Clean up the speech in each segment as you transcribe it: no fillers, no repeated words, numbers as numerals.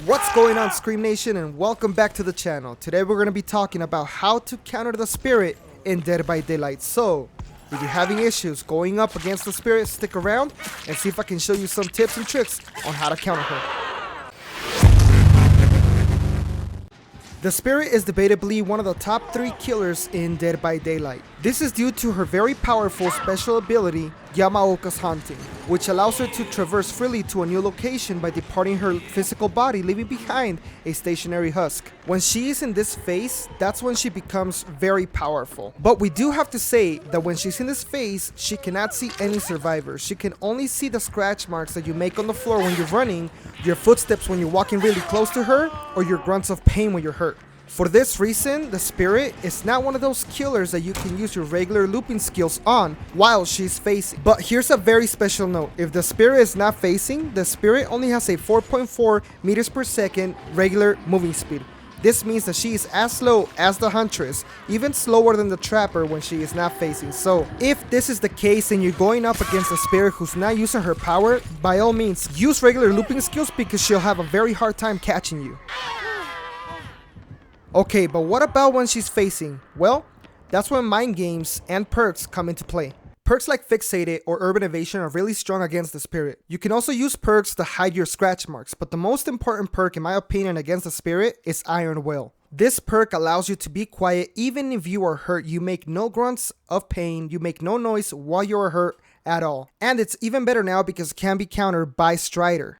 What's going on, Scream Nation, and welcome back to the channel. Today we're going to be talking about how to counter the spirit in Dead by Daylight. So, if you're having issues going up against the spirit, stick around and see if I can show you some tips and tricks on how to counter her. The spirit is debatably one of the top 3 killers in Dead by Daylight. This is due to her very powerful special ability, Yamaoka's Haunting, which allows her to traverse freely to a new location by departing her physical body, leaving behind a stationary husk. When she is in this phase, that's when she becomes very powerful. But we do have to say that when she's in this phase, she cannot see any survivors. She can only see the scratch marks that you make on the floor when you're running, your footsteps when you're walking really close to her, or your grunts of pain when you're hurt. For this reason, the spirit is not one of those killers that you can use your regular looping skills on while she's facing. But here's a very special note. If the spirit is not facing, the spirit only has a 4.4 meters per second regular moving speed. This means that she is as slow as the huntress, even slower than the trapper when she is not facing. So if this is the case and you're going up against a spirit who's not using her power, by all means use regular looping skills because she'll have a very hard time catching you. Okay, but what about when she's facing? Well, that's when mind games and perks come into play. Perks like Fixated or Urban Evasion are really strong against the spirit. You can also use perks to hide your scratch marks, but the most important perk in my opinion against the spirit is Iron Will. This perk allows you to be quiet even if you are hurt. You make no grunts of pain, you make no noise while you are hurt at all. And it's even better now because it can be countered by Strider.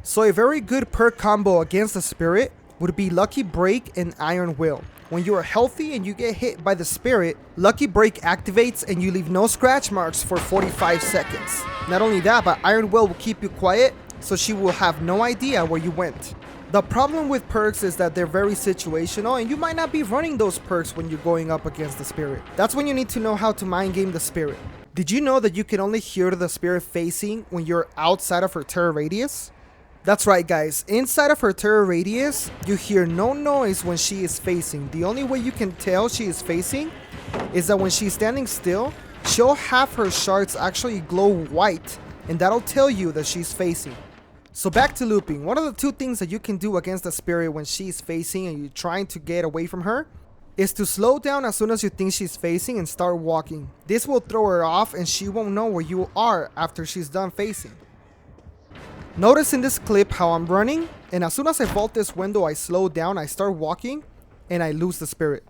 So a very good perk combo against the spirit would be Lucky Break and Iron Will. When you are healthy and you get hit by the spirit, Lucky Break activates and you leave no scratch marks for 45 seconds. Not only that, but Iron Will keep you quiet, so she will have no idea where you went. The problem with perks is that they're very situational and you might not be running those perks when you're going up against the spirit. That's when you need to know how to mind game the spirit. Did you know that you can only hear the spirit facing when you're outside of her terror radius? That's right, guys. Inside of her terror radius, you hear no noise when she is facing. The only way you can tell she is facing is that when she's standing still, she'll have her shards actually glow white, and that'll tell you that she's facing. So back to looping. One of the 2 things that you can do against the spirit when she's facing and you're trying to get away from her is to slow down as soon as you think she's facing and start walking. This will throw her off and she won't know where you are after she's done facing. Notice in this clip how I'm running, and as soon as I vault this window, I slow down, I start walking, and I lose the spirit.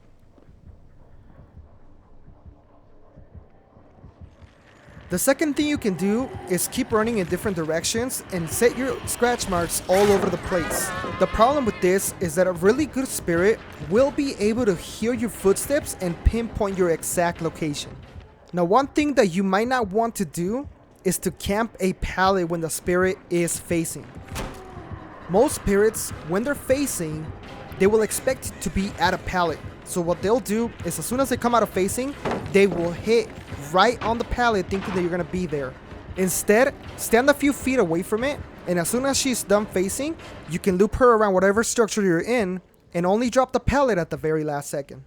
The second thing you can do is keep running in different directions and set your scratch marks all over the place. The problem with this is that a really good spirit will be able to hear your footsteps and pinpoint your exact location. Now, one thing that you might not want to do is to camp a pallet when the spirit is facing. Most spirits, when they're facing, they will expect to be at a pallet. So what they'll do is as soon as they come out of facing, they will hit right on the pallet thinking that you're gonna be there. Instead, stand a few feet away from it, and as soon as she's done facing, you can loop her around whatever structure you're in and only drop the pallet at the very last second.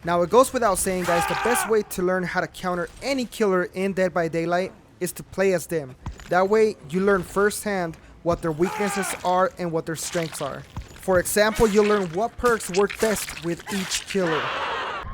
Now, it goes without saying, guys, the best way to learn how to counter any killer in Dead by Daylight is to play as them. That way you learn firsthand what their weaknesses are and what their strengths are. For example, you'll learn what perks work best with each killer.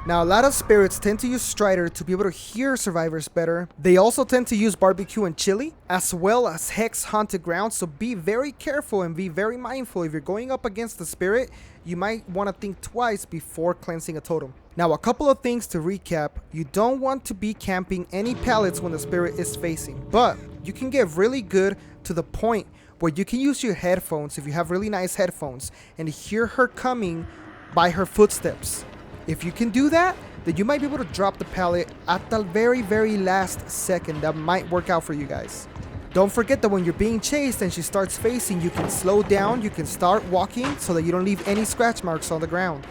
Now, a lot of spirits tend to use Strider to be able to hear survivors better. They also tend to use Barbecue and Chili, as well as Hex Haunted Ground, so be very careful and be very mindful. If you're going up against the spirit, you might want to think twice before cleansing a totem. Now, a couple of things to recap. You don't want to be camping any pallets when the spirit is facing, but you can get really good to the point where you can use your headphones, if you have really nice headphones, and hear her coming by her footsteps. If you can do that, then you might be able to drop the pallet at the very last second. That might work out for you guys. Don't forget that when you're being chased and she starts facing, you can slow down, you can start walking so that you don't leave any scratch marks on the ground.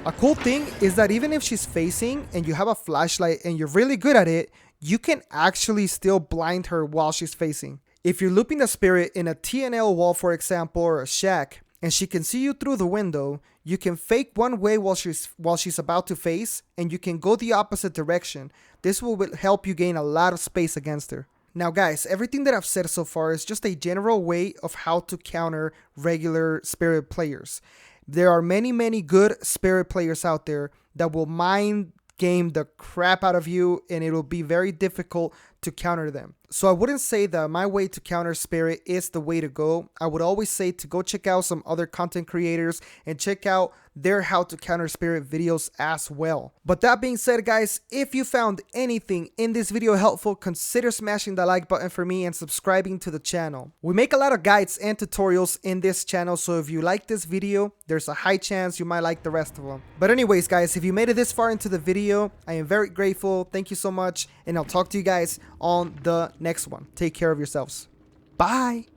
A cool thing is that even if she's facing and you have a flashlight and you're really good at it, you can actually still blind her while she's facing. If you're looping the spirit in a TNL wall, for example, or a shack, and she can see you through the window, you can fake one way while she's about to face, and you can go the opposite direction. This will help you gain a lot of space against her. Now guys, everything that I've said so far is just a general way of how to counter regular spirit players. There are many good spirit players out there that will mind game the crap out of you, and it'll be very difficult to counter them. So I wouldn't say that my way to counter spirit is the way to go. I would always say to go check out some other content creators and check out their how to counter spirit videos as well. But that being said, guys, if you found anything in this video helpful, consider smashing the like button for me and subscribing to the channel. We make a lot of guides and tutorials in this channel, so if you like this video, there's a high chance you might like the rest of them. But anyways, guys, if you made it this far into the video, I am very grateful. Thank you so much, and I'll talk to you guys on the next one. Take care of yourselves. Bye.